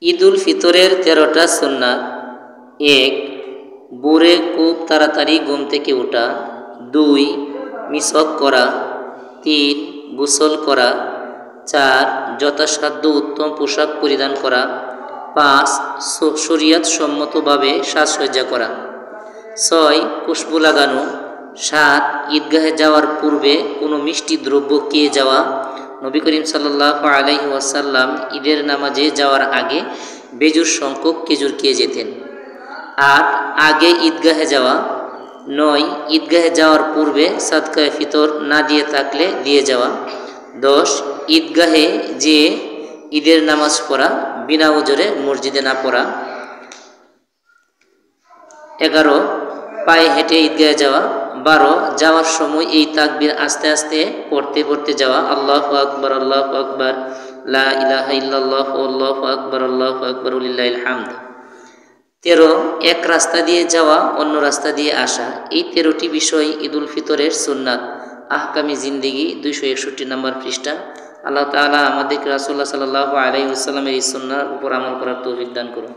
ঈদুল ফিতরের 13টা সুন্নাত। 1. ভোরে খুব তাড়াতাড়ি ঘুম থেকে ওঠা। 2. মিসওয়াক করা। 3. গোসল করা। 4. যথাসাধ্য উত্তম পোশাক পরিধান করা। 5. শরিয়ত সম্মতভাবে সাজসজ্জা করা। 6. খুশবু লাগানো। 7. ঈদগাহে যাওয়ার পূর্বে কোনো মিষ্টি দ্রব্য খেয়ে যাওয়া। নবী করিম সাল্লাল্লাহু আলাইহি ওয়াসাল্লাম ঈদের নামাজে যাওয়ার আগে বেজুর সংখ্যক খেজুর খেয়ে যেতেন। 8. আগে ঈদগাহে যাওয়া। 9. ঈদগাহে যাওয়ার পূর্বে সাদকায়ে ফিতর না দিয়ে থাকলে দিয়ে যাওয়া। 10. ঈদগাহে যে ঈদের নামাজ পড়া, বিনা ওজরে মসজিদে না পড়া। 11. পায়ে হেঁটে ঈদগাহে যাওয়া। 12. যাওয়ার সময় এই তাকবীর আস্তে আস্তে পড়তে পড়তে যাওয়া, আল্লাহু আকবার আল্লাহু আকবার, লা ইলাহা ইল্লাল্লাহু আল্লাহু আকবার আল্লাহু আকবার ওয়ালিল্লাহিল হামদ। 13. এক রাস্তা দিয়ে যাওয়া, অন্য রাস্তা দিয়ে আসা। এই 13টি বিষয় ঈদুল ফিতরের সুন্নাত। আহকামি জিন্দেগি 261 নম্বর পৃষ্ঠা। আল্লাহ তাআলা আমাদেরকে রাসূলুল্লাহ সাল্লাল্লাহু আলাইহি ওয়াসাল্লামের এই সুন্নাহর উপর আমল করার তৌফিক দান করুন।